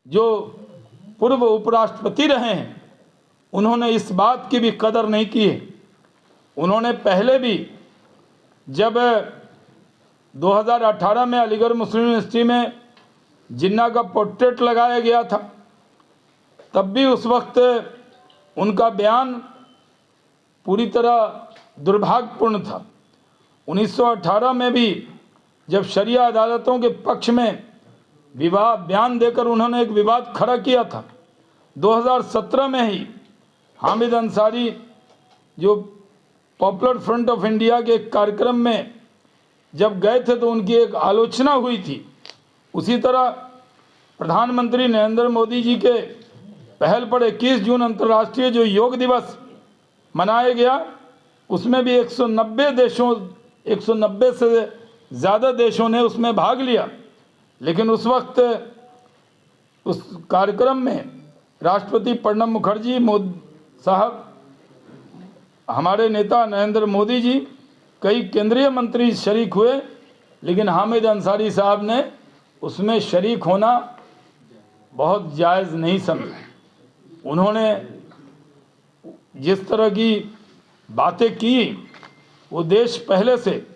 जो पूर्व उपराष्ट्रपति रहे हैं उन्होंने इस बात की भी कदर नहीं की है। उन्होंने पहले भी जब 2018 में अलीगढ़ मुस्लिम यूनिवर्सिटी में जिन्ना का पोर्ट्रेट लगाया गया था, तब भी उस वक्त उनका बयान पूरी तरह दुर्भाग्यपूर्ण था। 1918 में भी जब शरिया अदालतों के पक्ष में बयान देकर उन्होंने एक विवाद खड़ा किया था। 2017 में ही हामिद अंसारी जो पॉपुलर फ्रंट ऑफ इंडिया के कार्यक्रम में जब गए थे तो उनकी एक आलोचना हुई थी। उसी तरह प्रधानमंत्री नरेंद्र मोदी जी के पहल पर 21 जून अंतर्राष्ट्रीय जो योग दिवस मनाया गया, उसमें भी 190 से ज़्यादा देशों ने उसमें भाग लिया। लेकिन उस वक्त उस कार्यक्रम में राष्ट्रपति प्रणब मुखर्जी साहब, हमारे नेता नरेंद्र मोदी जी, कई केंद्रीय मंत्री शरीक हुए, लेकिन हामिद अंसारी साहब ने उसमें शरीक होना बहुत जायज़ नहीं समझा। उन्होंने जिस तरह की बातें की, वो देश पहले से,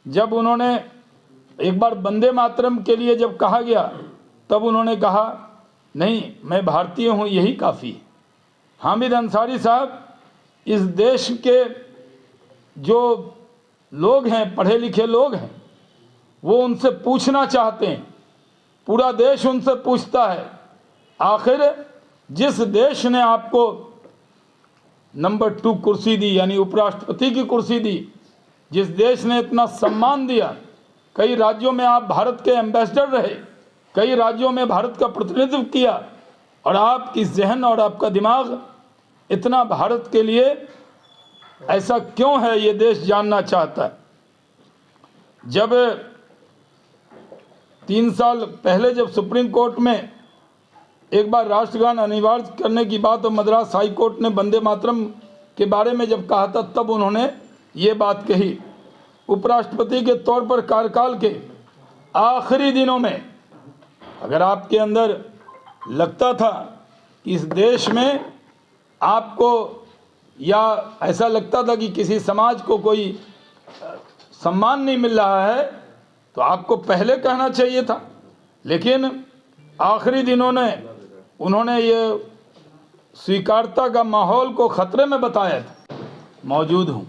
जब उन्होंने एक बार वंदे मातरम के लिए जब कहा गया तब उन्होंने कहा नहीं, मैं भारतीय हूँ, यही काफ़ी है। हामिद अंसारी साहब इस देश के जो लोग हैं, पढ़े लिखे लोग हैं, वो उनसे पूछना चाहते हैं, पूरा देश उनसे पूछता है, आखिर जिस देश ने आपको नंबर 2 कुर्सी दी, यानी उपराष्ट्रपति की कुर्सी दी, जिस देश ने इतना सम्मान दिया, कई राज्यों में आप भारत के एम्बेसडर रहे, कई राज्यों में भारत का प्रतिनिधित्व किया, और आपकी जहन और आपका दिमाग इतना भारत के लिए ऐसा क्यों है, ये देश जानना चाहता है। जब 3 साल पहले जब सुप्रीम कोर्ट में एक बार राष्ट्रगान अनिवार्य करने की बात और मद्रास हाई कोर्ट ने वंदे मातरम के बारे में जब कहा था, तब उन्होंने ये बात कही। उपराष्ट्रपति के तौर पर कार्यकाल के आखिरी दिनों में अगर आपके अंदर लगता था कि इस देश में आपको, या ऐसा लगता था कि किसी समाज को कोई सम्मान नहीं मिल रहा है, तो आपको पहले कहना चाहिए था। लेकिन आखिरी दिनों में उन्होंने ये स्वीकारता का माहौल को खतरे में बताया था। मौजूद हूँ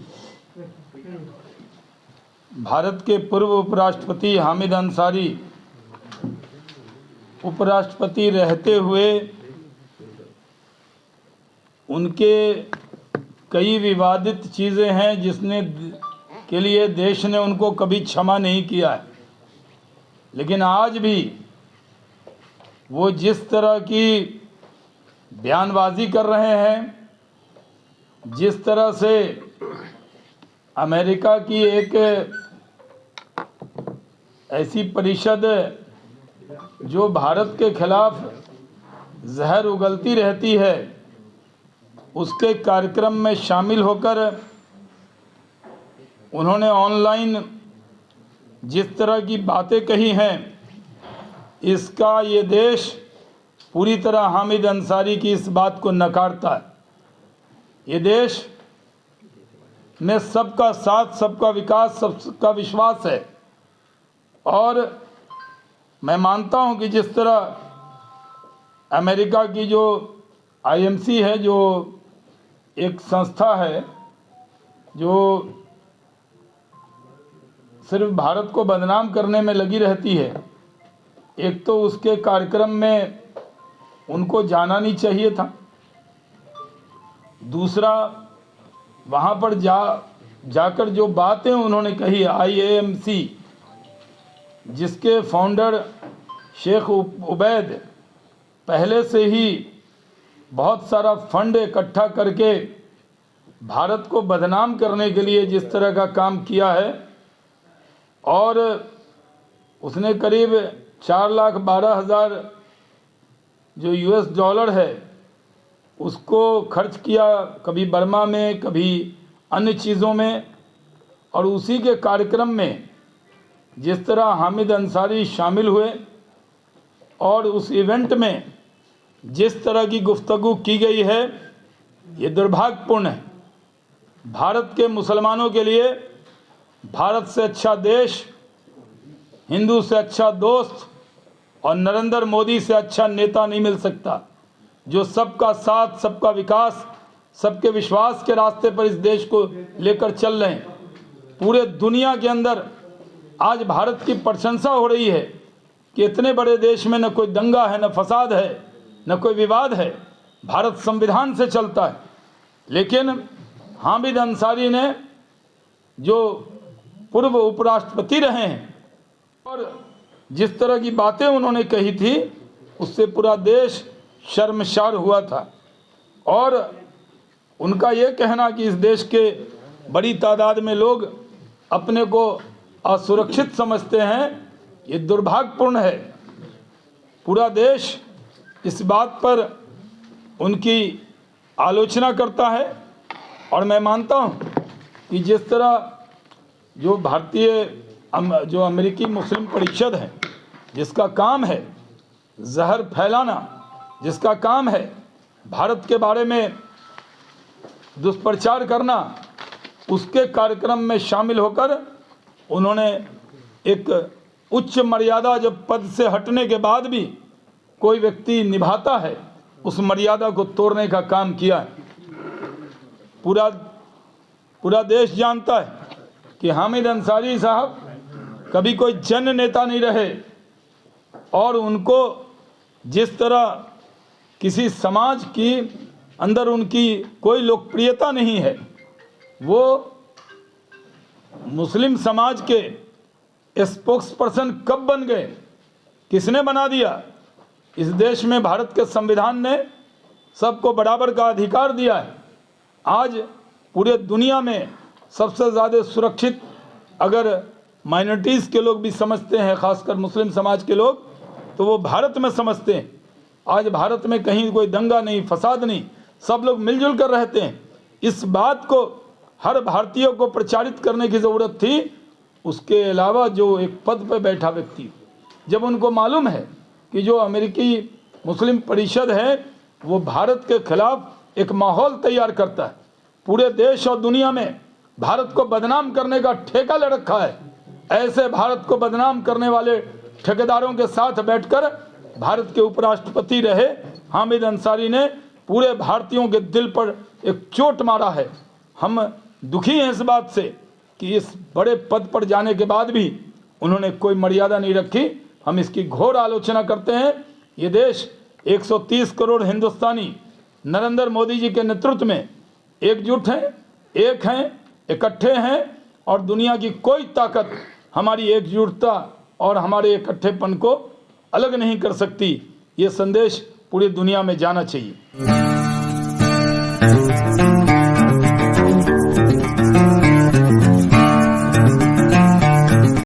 भारत के पूर्व उपराष्ट्रपति हामिद अंसारी उपराष्ट्रपति रहते हुए उनके कई विवादित चीज़ें हैं जिसने के लिए देश ने उनको कभी क्षमा नहीं किया है। लेकिन आज भी वो जिस तरह की बयानबाजी कर रहे हैं, जिस तरह से अमेरिका की एक ऐसी परिषद जो भारत के खिलाफ जहर उगलती रहती है, उसके कार्यक्रम में शामिल होकर उन्होंने ऑनलाइन जिस तरह की बातें कही हैं, इसका ये देश पूरी तरह हामिद अंसारी की इस बात को नकारता है। ये देश में सबका साथ, सबका विकास, सबका विश्वास है। और मैं मानता हूं कि जिस तरह अमेरिका की जो IMC है, जो एक संस्था है जो सिर्फ भारत को बदनाम करने में लगी रहती है, एक तो उसके कार्यक्रम में उनको जाना नहीं चाहिए था, दूसरा वहाँ पर जाकर जो बातें उन्होंने कही, IAMC जिसके फाउंडर शेख उबैद पहले से ही बहुत सारा फंड इकट्ठा करके भारत को बदनाम करने के लिए जिस तरह का काम किया है, और उसने करीब 4,12,000 जो US डॉलर है उसको खर्च किया, कभी बर्मा में, कभी अन्य चीज़ों में। और उसी के कार्यक्रम में जिस तरह हामिद अंसारी शामिल हुए और उस इवेंट में जिस तरह की गुफ्तगू की गई है ये दुर्भाग्यपूर्ण है। भारत के मुसलमानों के लिए भारत से अच्छा देश, हिंदू से अच्छा दोस्त और नरेंद्र मोदी से अच्छा नेता नहीं मिल सकता, जो सबका साथ, सबका विकास, सबके विश्वास के रास्ते पर इस देश को लेकर चल रहे हैं। पूरे दुनिया के अंदर आज भारत की प्रशंसा हो रही है कि इतने बड़े देश में न कोई दंगा है, न फसाद है, न कोई विवाद है, भारत संविधान से चलता है। लेकिन हामिद अंसारी ने, जो पूर्व उपराष्ट्रपति रहे हैं, और जिस तरह की बातें उन्होंने कही थी उससे पूरा देश शर्मसार हुआ था। और उनका ये कहना कि इस देश के बड़ी तादाद में लोग अपने को असुरक्षित समझते हैं, ये दुर्भाग्यपूर्ण है। पूरा देश इस बात पर उनकी आलोचना करता है। और मैं मानता हूँ कि जिस तरह जो जो अमेरिकी मुस्लिम परिषद है, जिसका काम है जहर फैलाना, जिसका काम है भारत के बारे में दुष्प्रचार करना, उसके कार्यक्रम में शामिल होकर उन्होंने एक उच्च मर्यादा, जब पद से हटने के बाद भी कोई व्यक्ति निभाता है, उस मर्यादा को तोड़ने का काम किया है। पूरा देश जानता है कि हामिद अंसारी साहब कभी कोई जन नेता नहीं रहे, और उनको जिस तरह किसी समाज की अंदर उनकी कोई लोकप्रियता नहीं है, वो मुस्लिम समाज के स्पोक्स पर्सन कब बन गए, किसने बना दिया? इस देश में भारत के संविधान ने सबको बराबर का अधिकार दिया है। आज पूरे दुनिया में सबसे ज़्यादा सुरक्षित अगर माइनॉरिटीज़ के लोग भी समझते हैं, खासकर मुस्लिम समाज के लोग, तो वो भारत में समझते हैं। आज भारत में कहीं कोई दंगा नहीं, फसाद नहीं, सब लोग मिलजुल कर रहते हैं। इस बात को हर भारतीय को प्रचारित करने की ज़रूरत थी। उसके अलावा जो एक पद पर बैठा व्यक्ति, जब उनको मालूम है कि जो अमेरिकी मुस्लिम परिषद है वो भारत के खिलाफ एक माहौल तैयार करता है, पूरे देश और दुनिया में भारत को बदनाम करने का ठेका ले रखा है, ऐसे भारत को बदनाम करने वाले ठेकेदारों के साथ बैठकर भारत के उपराष्ट्रपति रहे हामिद अंसारी ने पूरे भारतीयों के दिल पर एक चोट मारा है। हम दुखी हैं इस बात से कि इस बड़े पद पर जाने के बाद भी उन्होंने कोई मर्यादा नहीं रखी। हम इसकी घोर आलोचना करते हैं। ये देश 130 करोड़ हिंदुस्तानी नरेंद्र मोदी जी के नेतृत्व में एकजुट हैं, एक हैं, इकट्ठे हैं, और दुनिया की कोई ताकत हमारी एकजुटता और हमारे इकट्ठेपन को अलग नहीं कर सकती। ये संदेश पूरी दुनिया में जाना चाहिए।